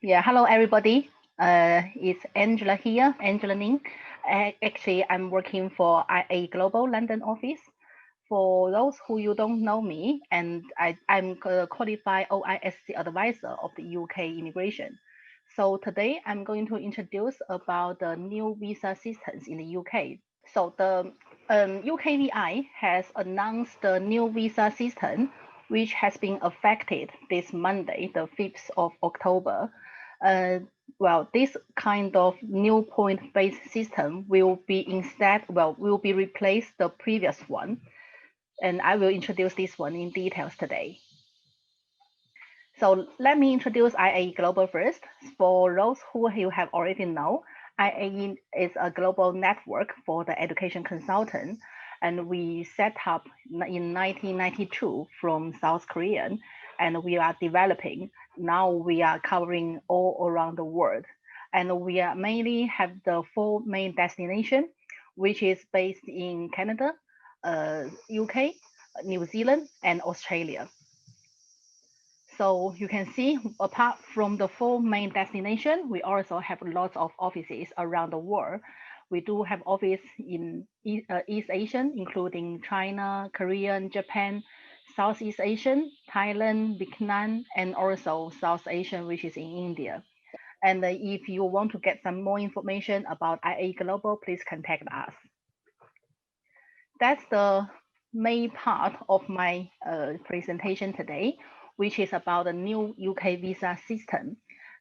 Yeah, hello everybody. It's Angela here, Angela Ning. Actually, I'm working for IA Global London office. For those who you don't know me, and I'm a qualified OISC advisor of the UK immigration. So today I'm going to introduce about the new visa systems in the UK. So the UKVI has announced the new visa system, which has been affected this Monday, the 5th of October. Uh, well, this kind of new point-based system will be will be replace the previous one, and I will introduce this one in details today. So let me introduce IAE Global first. For those who you have already know, IAE is a global network for the education consultant, and we set up in 1992 from South Korean, and we are developing. Now we are covering all around the world, and we are mainly have the four main destination, which is based in Canada, UK, New Zealand, and Australia. So you can see, apart from the four main destinations, we also have lots of offices around the world. We do have office in East Asian, including China, Korea, Japan, Southeast Asian, Thailand, Vietnam, and also South Asian, which is in India. And if you want to get some more information about IA Global, please contact us. That's the main part of my presentation today, which is about the new UK visa system.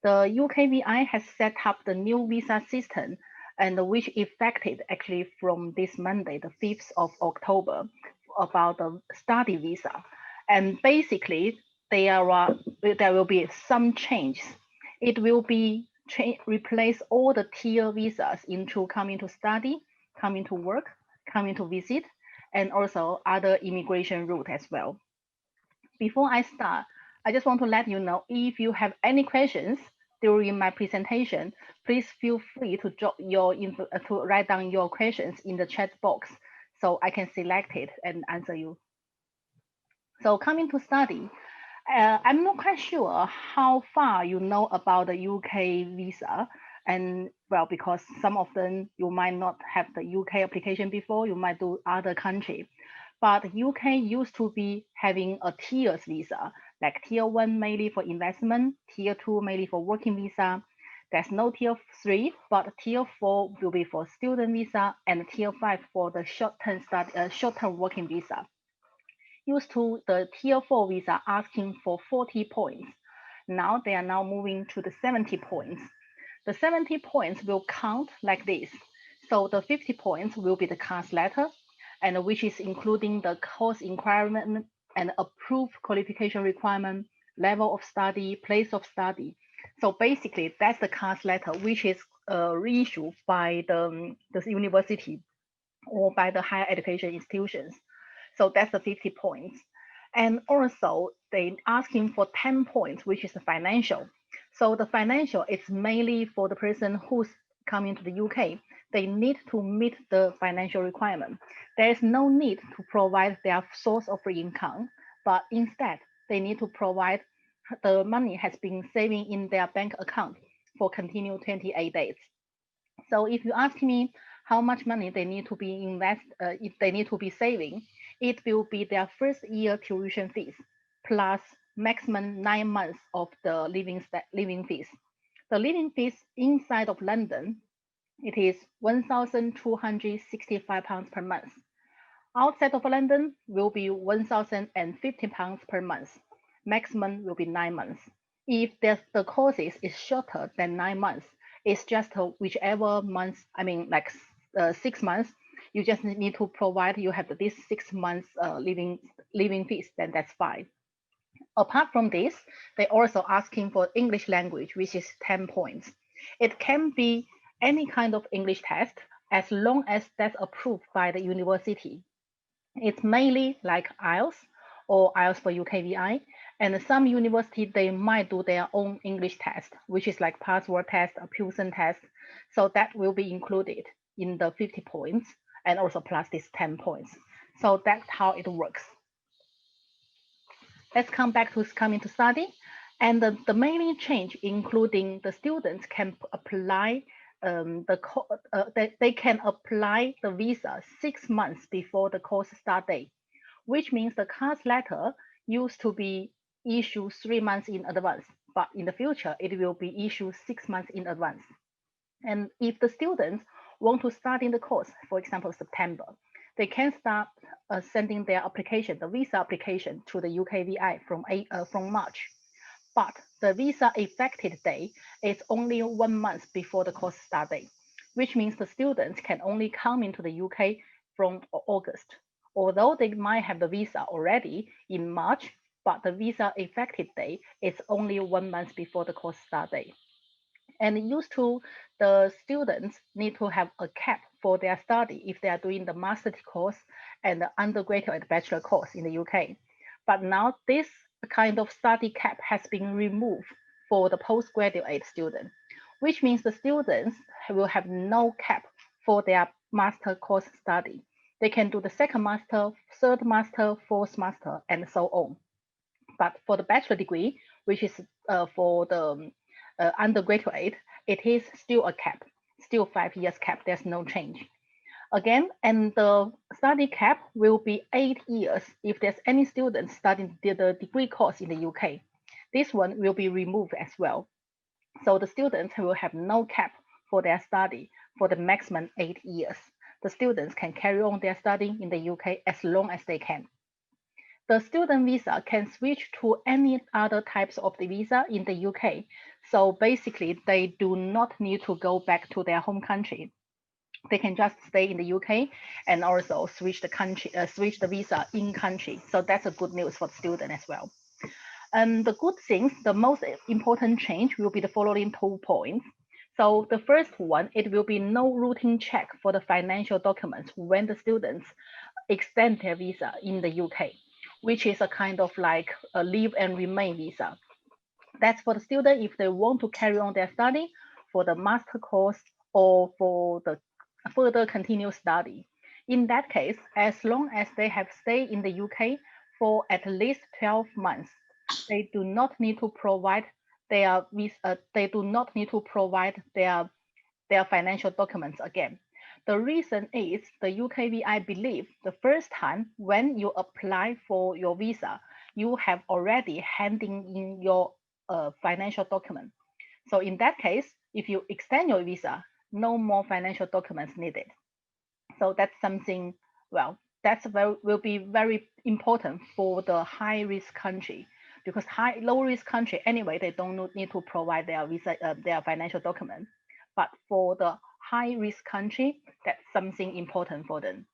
The UKVI has set up the new visa system and which effected actually from this Monday, the 5th of October, about the study visa. And basically, there will be some changes. It will be replace all the tier visas into coming to study, coming to work, coming to visit, and also other immigration route as well. Before I start, I just want to let you know if you have any questions during my presentation, please feel free to to write down your questions in the chat box so I can select it and answer you. So coming to study, I'm not quite sure how far you know about the UK visa. And well, because some of them you might not have the UK application before, you might do other country. But UK used to be having a tiers visa, like tier one mainly for investment, tier two mainly for working visa. There's no tier three, but tier four will be for student visa, and tier five for the short-term working visa. Used to the tier 4 visa asking for 40 points. Now they are now moving to the 70 points. The 70 points will count like this. So the 50 points will be the cast letter, and which is including the course requirement and approved qualification requirement, level of study, place of study. So basically, that's the cast letter, which is reissued by the university or by the higher education institutions. So that's the 50 points. And also they asking for 10 points, which is the financial. So the financial is mainly for the person who's coming to the UK. They need to meet the financial requirement. There is no need to provide their source of income, but instead they need to provide the money has been saving in their bank account for continued 28 days. So if you ask me how much money they need to be if they need to be saving, it will be their first year tuition fees plus maximum 9 months of the living fees. The living fees inside of London, it is £1,265 per month. Outside of London will be £1,050 per month. Maximum will be 9 months. If the courses is shorter than 9 months, it's just whichever month, I mean like 6 months, you just need to provide, you have this 6 months living fees, then that's fine. Apart from this, they also asking for English language, which is 10 points. It can be any kind of English test as long as that's approved by the university. It's mainly like IELTS or IELTS for UKVI. And some university, they might do their own English test, which is like password test or Pearson test. So that will be included in the 50 points and also plus this 10 points. So that's how it works. Let's come back to coming to study. And the main change, including the students can apply they can apply the visa 6 months before the course start date, which means the CAS letter used to be issued 3 months in advance, but in the future it will be issued 6 months in advance. And if the students want to start in the course, for example, September, they can start sending their application, the visa application, to the UKVI from March. But the visa effective date is only 1 month before the course start date, which means the students can only come into the UK from August. Although they might have the visa already in March, but the visa effective date is only 1 month before the course start date. And used to the students need to have a cap for their study if they are doing the master course and the undergraduate bachelor course in the UK. But now this kind of study cap has been removed for the postgraduate student, which means the students will have no cap for their master course study. They can do the second master, third master, fourth master, and so on. But for the bachelor degree, which is for the undergraduate, it is still a cap, still 5 years cap. There's no change. Again, and the study cap will be 8 years if there's any student studying the degree course in the UK. This one will be removed as well. So the students will have no cap for their study for the maximum 8 years. The students can carry on their study in the UK as long as they can. The student visa can switch to any other types of the visa in the UK. So basically, they do not need to go back to their home country. They can just stay in the UK and also switch the visa in country. So that's a good news for the student as well. And the good things, the most important change will be the following 2 points. So the first one, it will be no routine check for the financial documents when the students extend their visa in the UK, which is a kind of like a leave and remain visa. That's for the student if they want to carry on their study for the master course or for the further continuous study. In that case, as long as they have stayed in the UK for at least 12 months, they do not need to provide their financial documents again. The reason is the UKVI believe the first time when you apply for your visa, you have already handing in your financial document. So in that case, if you extend your visa, no more financial documents needed. So that's something, well, will be very important for the high risk country because low risk country anyway they don't need to provide their visa their financial document, but for the high risk country that's something important for them.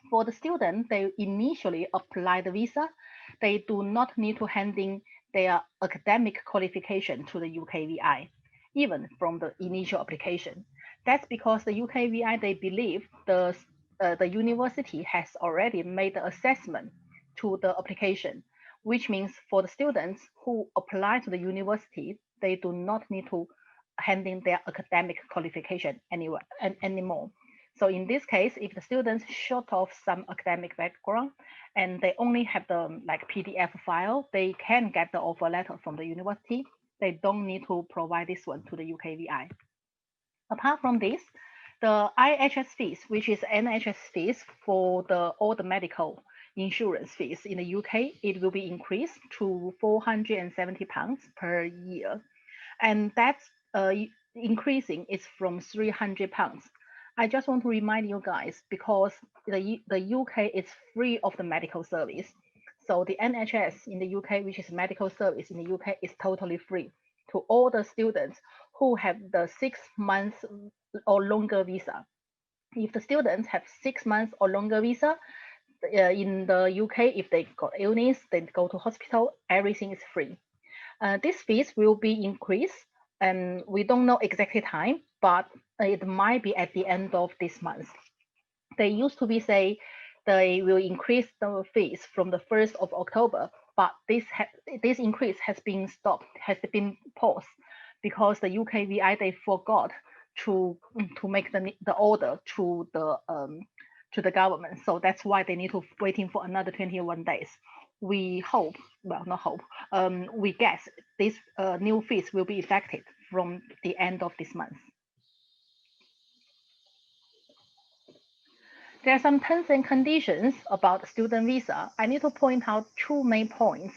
For the student, they initially apply the visa, they do not need to hand in their academic qualification to the UKVI even from the initial application. That's because the UKVI they believe the university has already made the assessment to the application, which means for the students who apply to the university, they do not need to hand in their academic qualification anymore. So in this case, if the students short of some academic background and they only have the like PDF file, they can get the offer letter from the university. They don't need to provide this one to the UKVI. Apart from this, the IHS fees, which is NHS fees for all the medical insurance fees in the UK, it will be increased to £470 per year. And that's increasing is from £300. I just want to remind you guys because the UK is free of the medical service. So the NHS in the UK, which is medical service in the UK, is totally free to all the students who have the 6 months or longer visa. If the students have 6 months or longer visa in the UK, if they got illness, they go to hospital, everything is free. These fees will be increased, and we don't know exactly time, but it might be at the end of this month. They used to be say they will increase the fees from the 1st of October, but this increase has been stopped, has been paused because the UKVI they forgot to make the order to the government. So that's why they need to waiting for another 21 days. we hope, well, not hope, we guess this new fees will be effective from the end of this month. There are some terms and conditions about student visa. I need to point out two main points.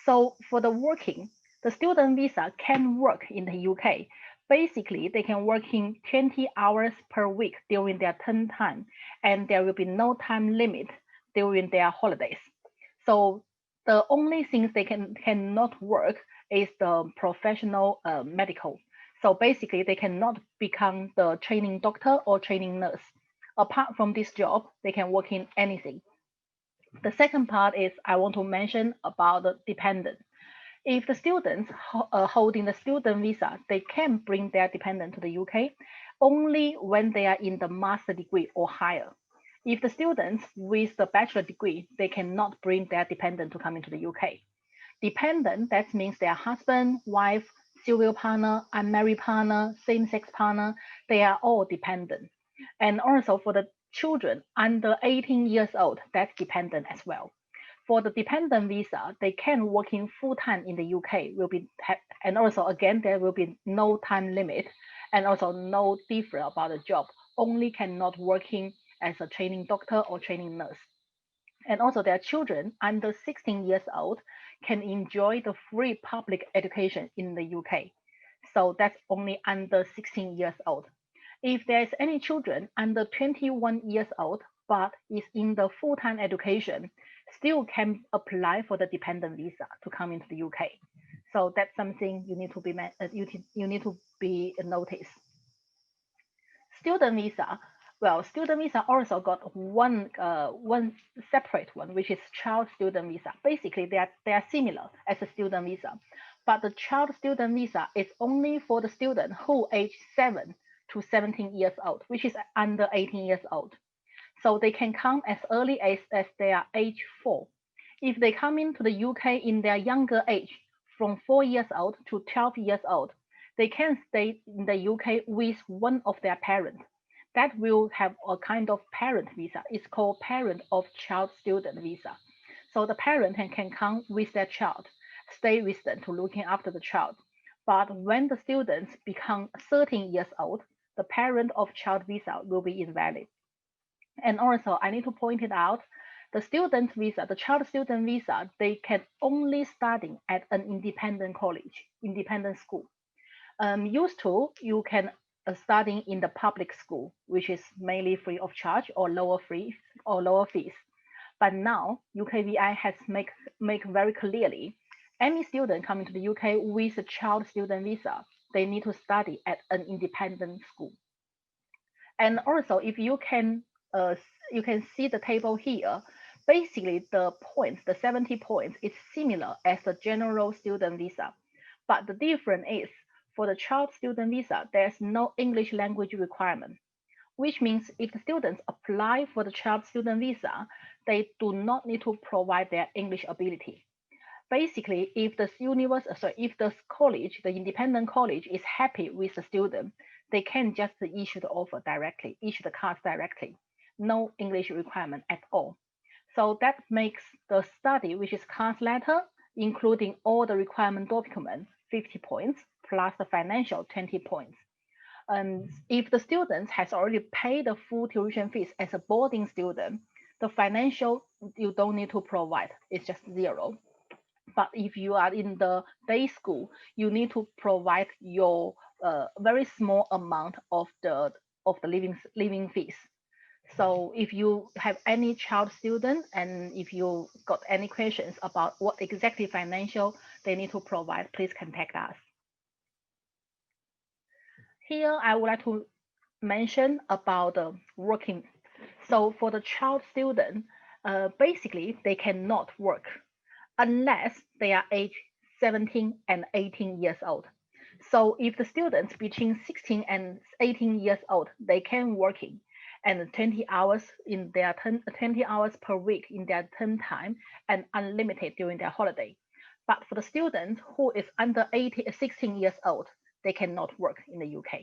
So for the working, the student visa can work in the UK. Basically, they can work in 20 hours per week during their term time, and there will be no time limit during their holidays. So the only things they cannot work is the professional medical. So basically, they cannot become the training doctor or training nurse. Apart from this job, they can work in anything. The second part is I want to mention about the dependent. If the students holding the student visa, they can bring their dependent to the UK only when they are in the master degree or higher. If the students with the bachelor degree, they cannot bring their dependent to come into the UK. Dependent, that means their husband, wife, civil partner, unmarried partner, same-sex partner, they are all dependent. And also for the children under 18 years old, that's dependent as well. For the dependent visa, they can work in full time in the UK. And also again there will be no time limit, and also no different about the job. Only cannot working as a training doctor or training nurse. And also their children under 16 years old can enjoy the free public education in the UK. So that's only under 16 years old. If there's any children under 21 years old but is in the full-time education, still can apply for the dependent visa to come into the UK. So that's something you need to be you need to be noticed. Student visa. Well, student visa also got one separate one, which is child student visa. Basically, they are similar as a student visa, but the child student visa is only for the student who age 7 to 17 years old, which is under 18 years old. So they can come as early as they are age 4. If they come into the UK in their younger age, from 4 years old to 12 years old, they can stay in the UK with one of their parents. That will have a kind of parent visa. It's called parent of child student visa. So the parent can come with their child, stay with them to looking after the child. But when the students become 13 years old, the parent of child visa will be invalid. And also, I need to point it out, the student visa, the child student visa, they can only study at an independent college, independent school. Used to, you can study in the public school, which is mainly free of charge or lower fees. But now UKVI has make very clearly, any student coming to the UK with a child student visa, they need to study at an independent school. And also, if you can see the table here. Basically, the points, the 70 points, is similar as the general student visa, but the difference is for the child student visa, there's no English language requirement, which means if the students apply for the child student visa, they do not need to provide their English ability. Basically, if if the college, the independent college is happy with the student, they can just issue the offer directly, issue the cards directly. No English requirement at all. So that makes the study, which is cards letter, including all the requirement documents, 50 points, plus the financial 20 points. And if the student has already paid the full tuition fees as a boarding student, the financial you don't need to provide. It's just zero. But if you are in the day school, you need to provide your very small amount of the living fees. So if you have any child student and if you got any questions about what exactly financial they need to provide, please contact us. Here I would like to mention about the working. So for the child student, basically they cannot work unless they are age 17 and 18 years old. So if the students between 16 and 18 years old, they can working and 20 hours in their 20 hours per week in their term time and unlimited during their holiday. But for the students who is under 16 years old, they cannot work in the UK.